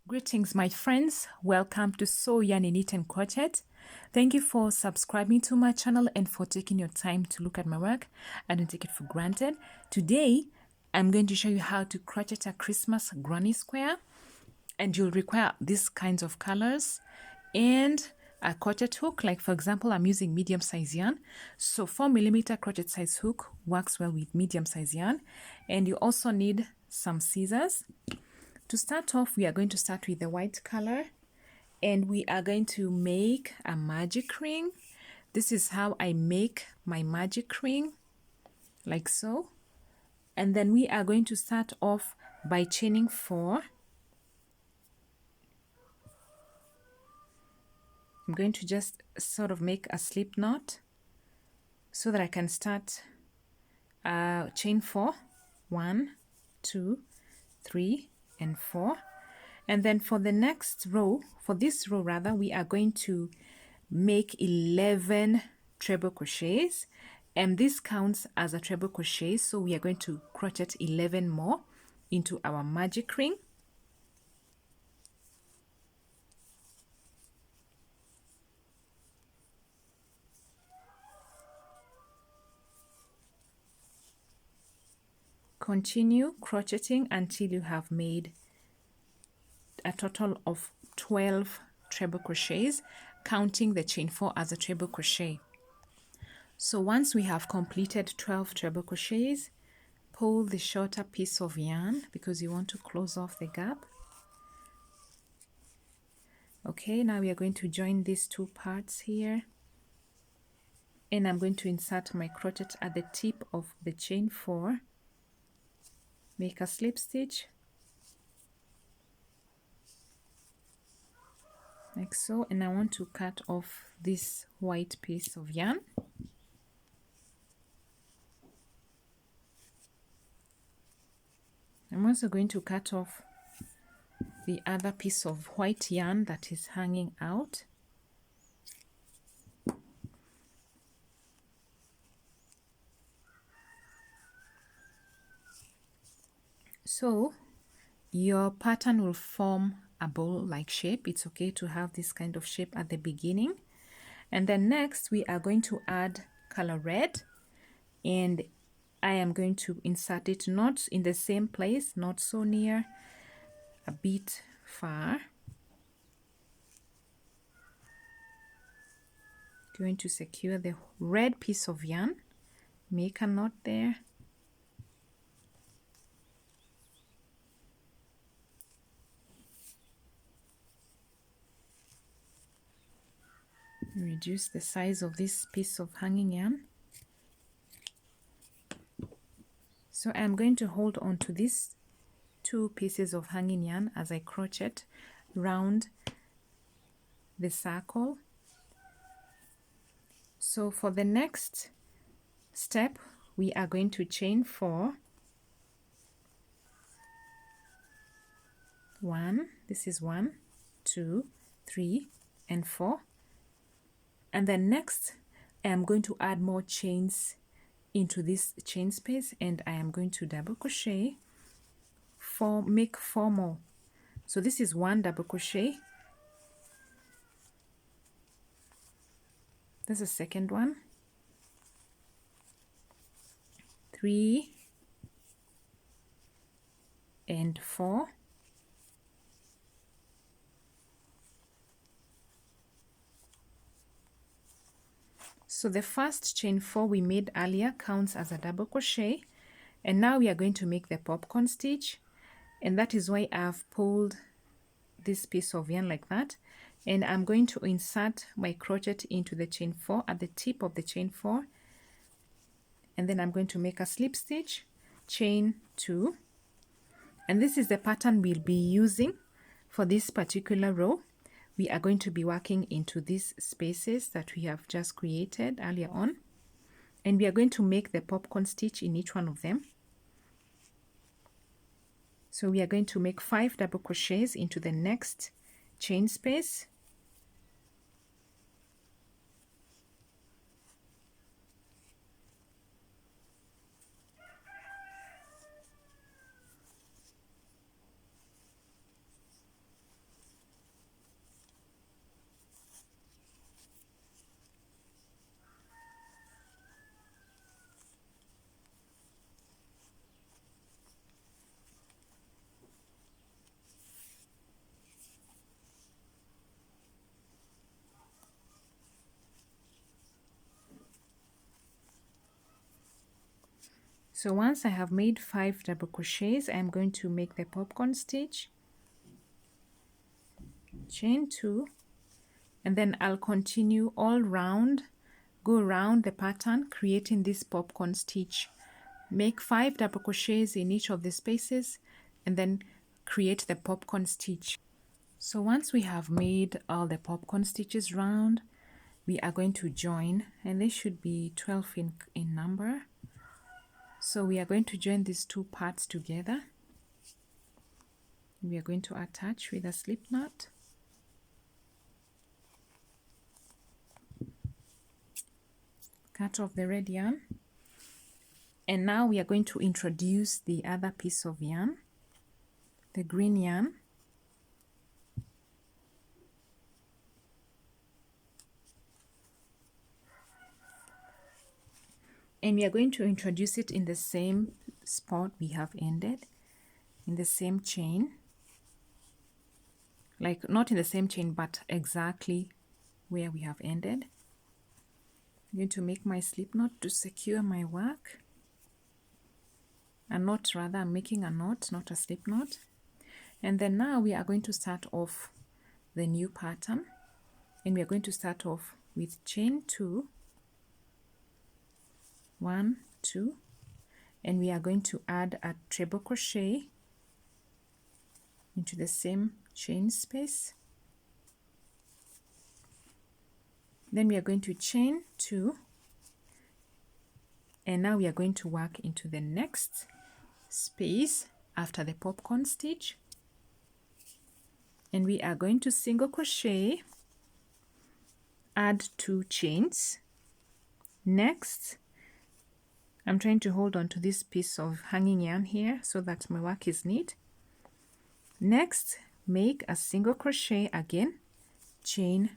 Greetings, my friends. Welcome to Sew, Yarn, Knit and Crochet. Thank you for subscribing to my channel and for taking your time to look at my work. I don't take it for granted. Today, I'm going to show you how to crochet a Christmas granny square. And you'll require these kinds of colors and a crochet hook. Like for example, I'm using medium size yarn. So 4mm crochet size hook works well with medium size yarn. And you also need some scissors. To start off, we are going to start with the white color and we are going to make a magic ring. This is how I make my magic ring, like so. And then we are going to start off by chaining 4. I'm going to just sort of make a slip knot so that I can start chain 4. 1, 2, 3, and 4. And then for the next row, for this row rather, we are going to make 11 treble crochets, and this counts as a treble crochet, so we are going to crochet 11 more into our magic ring. Continue crocheting until you have made a total of 12 treble crochets, counting the chain 4 as a treble crochet. So once we have completed 12 treble crochets, pull the shorter piece of yarn because you want to close off the gap. Okay, now we are going to join these two parts here, and I'm going to insert my crochet at the tip of the chain 4, make a slip stitch like so, and I want to cut off this white piece of yarn. I'm also going to cut off the other piece of white yarn that is hanging out. So your pattern will form a bowl-like shape. It's okay to have this kind of shape at the beginning. And then next we are going to add color red, and I am going to insert it not in the same place, not so near, a bit far. Going to secure the red piece of yarn, make a knot there. Reduce the size of this piece of hanging yarn. So I'm going to hold on to these 2 pieces of hanging yarn as I crochet round the circle. So for the next step, we are going to chain 4. 1, this is 1, 2, 3, and 4. And then next, I am going to add more chains into this chain space, and I am going to double crochet make 4 more. So this is 1 double crochet, there's a second one, 3 and 4, so the first chain 4 we made earlier counts as a double crochet, and now we are going to make the popcorn stitch, and that is why I've pulled this piece of yarn like that, and I'm going to insert my crochet into the chain 4 at the tip of the chain 4, and then I'm going to make a slip stitch, chain 2, and this is the pattern we'll be using for this particular row. We are going to be working into these spaces that we have just created earlier on, and we are going to make the popcorn stitch in each one of them. So we are going to make 5 double crochets into the next chain space. So once I have made 5 double crochets, I'm going to make the popcorn stitch, chain 2, and then I'll continue all round, go around the pattern, creating this popcorn stitch. Make 5 double crochets in each of the spaces and then create the popcorn stitch. So once we have made all the popcorn stitches round, we are going to join, and they should be 12 in number. So we are going to join these two parts together. We are going to attach with a slip knot. Cut off the red yarn. And now we are going to introduce the other piece of yarn, the green yarn. And we are going to introduce it in the same spot we have ended, in the same chain. Like, not in the same chain, but exactly where we have ended. I'm going to make my slip knot to secure my work. A knot rather, I'm making a knot, not a slip knot. And then now we are going to start off the new pattern. And we are going to start off with chain 2, 1, 2, and we are going to add a treble crochet into the same chain space. Then we are going to chain 2, and now we are going to work into the next space after the popcorn stitch, and we are going to single crochet, add 2 chains. Next, I'm trying to hold on to this piece of hanging yarn here so that my work is neat. Next, make a single crochet again, chain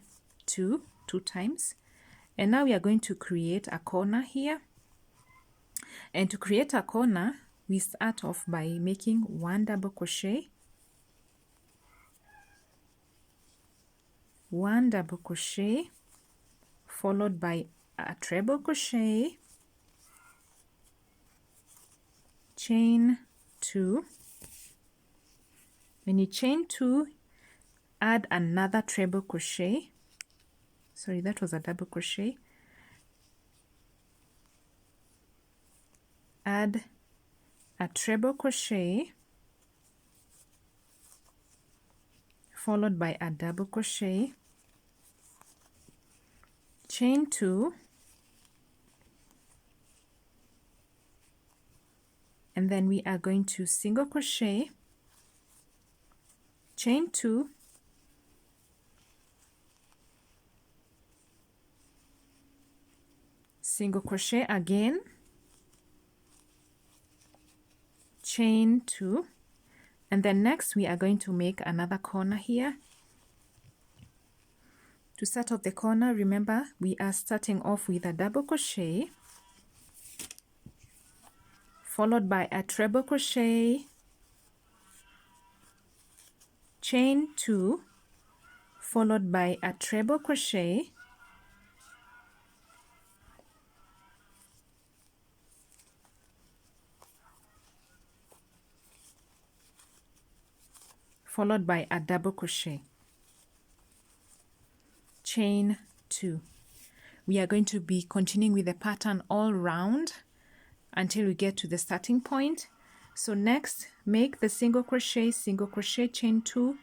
2 times, and now we are going to create a corner here. And to create a corner, we start off by making 1 double crochet, 1 double crochet, followed by a treble crochet, chain 2. When you chain 2, add another treble crochet. Sorry, that was a double crochet. Add a treble crochet, followed by a double crochet, chain 2, and then we are going to single crochet, chain 2, single crochet again, chain 2, and then next we are going to make another corner here. To start off the corner, remember we are starting off with a double crochet, followed by a treble crochet, chain 2, followed by a treble crochet, followed by a double crochet, chain 2. We are going to be continuing with the pattern all round until we get to the starting point. So next, make the single crochet, chain 2,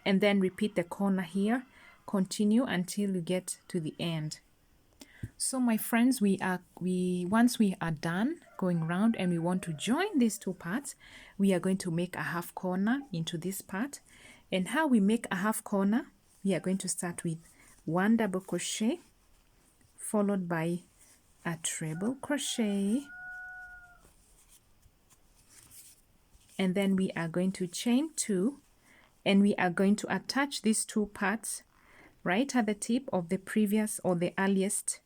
and then repeat the corner here. Continue until you get to the end. So my friends, once we are done going round and we want to join these two parts, we are going to make a half corner into this part. And how we make a half corner, we are going to start with 1 double crochet, followed by a treble crochet, and then we are going to chain 2, and we are going to attach these two parts right at the tip of the previous or the earliest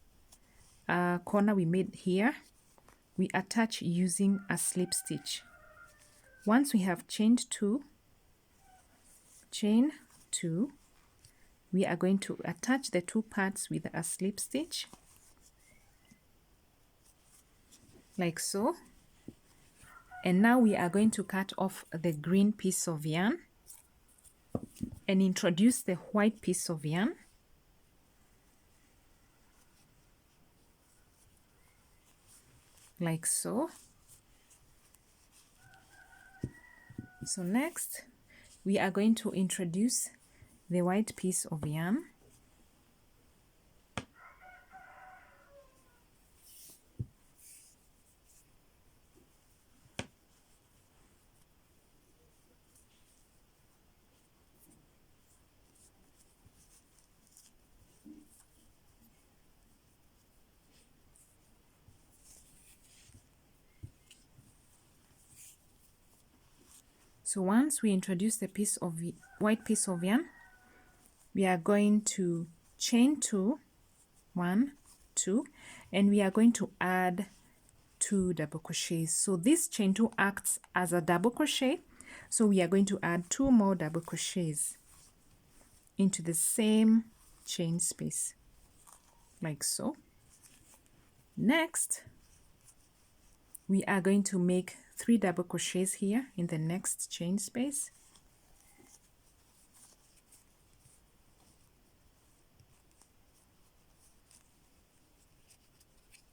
corner we made here. We attach using a slip stitch. Once we have chained 2, chain 2, we are going to attach the two parts with a slip stitch, like so. And now we are going to cut off the green piece of yarn and introduce the white piece of yarn. Like so. So next, we are going to introduce the white piece of yarn. So once we introduce the white piece of yarn, we are going to chain 2, 1, 2, and we are going to add 2 double crochets. So this chain 2 acts as a double crochet, so we are going to add 2 more double crochets into the same chain space, like so. Next, we are going to make 3 double crochets here in the next chain space.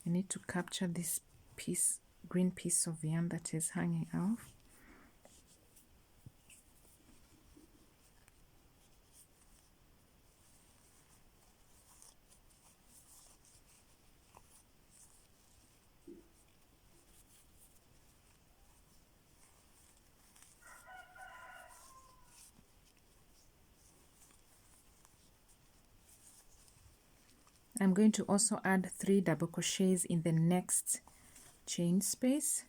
I need to capture this green piece of yarn that is hanging off. I'm going to also add 3 double crochets in the next chain space.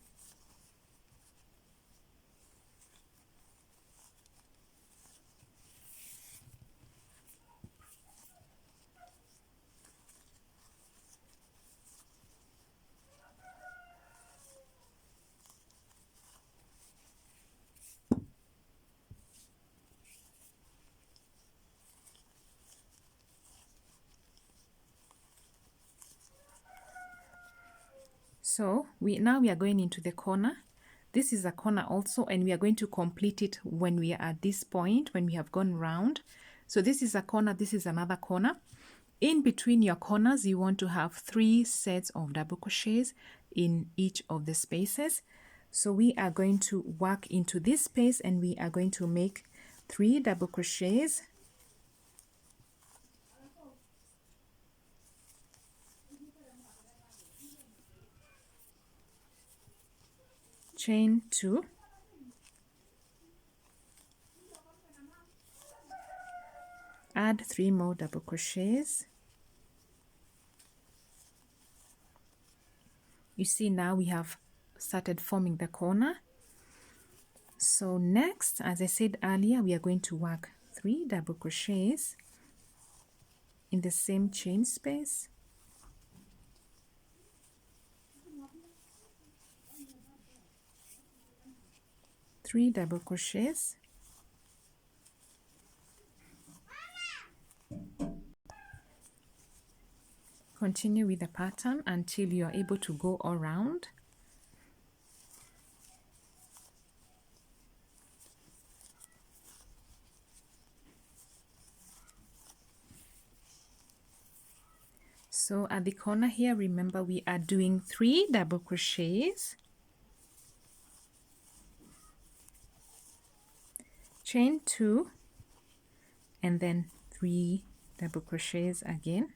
So now we are going into the corner. This is a corner also, and we are going to complete it when we are at this point, when we have gone round. So this is a corner, this is another corner. In between your corners, you want to have 3 sets of double crochets in each of the spaces. So we are going to work into this space and we are going to make 3 double crochets. Chain 2, add 3 more double crochets. You see now we have started forming the corner. So next, as I said earlier, we are going to work 3 double crochets in the same chain space. Three double crochets. Continue with the pattern until you are able to go around. So at the corner here, remember we are doing 3 double crochets, chain 2, and then 3 double crochets again.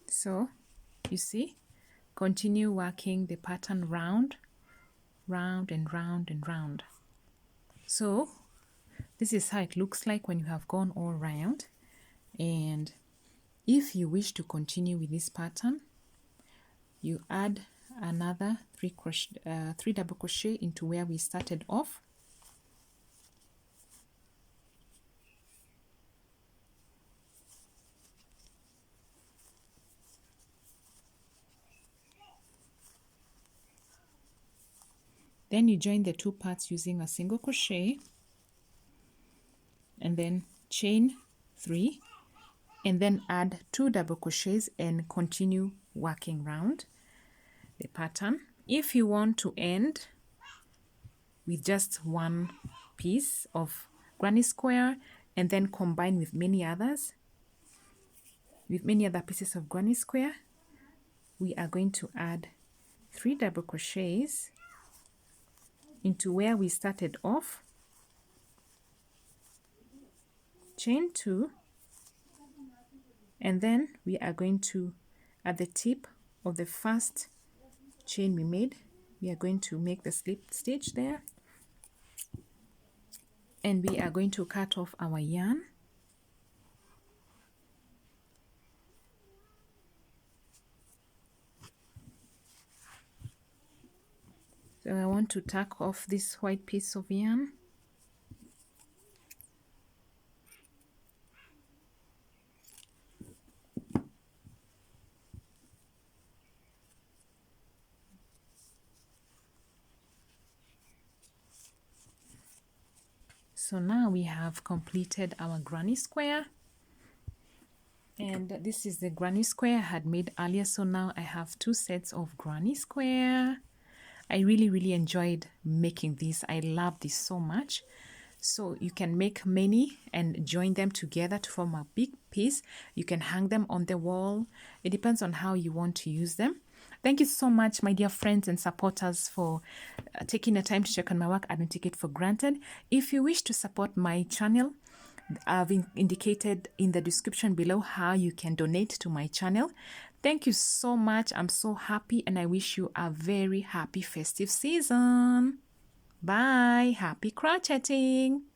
So you see, continue working the pattern round, round and round and round. So this is how it looks like when you have gone all round. And if you wish to continue with this pattern, you add another 3 double crochet into where we started off. Then you join the 2 parts using a single crochet, and then chain 3, and then add 2 double crochets and continue working round the pattern. If you want to end with just one piece of granny square and then combine with many other pieces of granny square, we are going to add 3 double crochets into where we started off, chain 2, and then we are going to, at the tip of the first chain we made, we are going to make the slip stitch there, and we are going to cut off our yarn. So I want to tuck off this white piece of yarn. So now we have completed our granny square, and this is the granny square I had made earlier. So now I have 2 sets of granny square. I really enjoyed making this. I love this so much. So you can make many and join them together to form a big piece. You can hang them on the wall. It depends on how you want to use them. Thank you so much, my dear friends and supporters, for taking the time to check on my work. I don't take it for granted. If you wish to support my channel, I've indicated in the description below how you can donate to my channel. Thank you so much. I'm so happy, and I wish you a very happy festive season. Bye. Happy crocheting.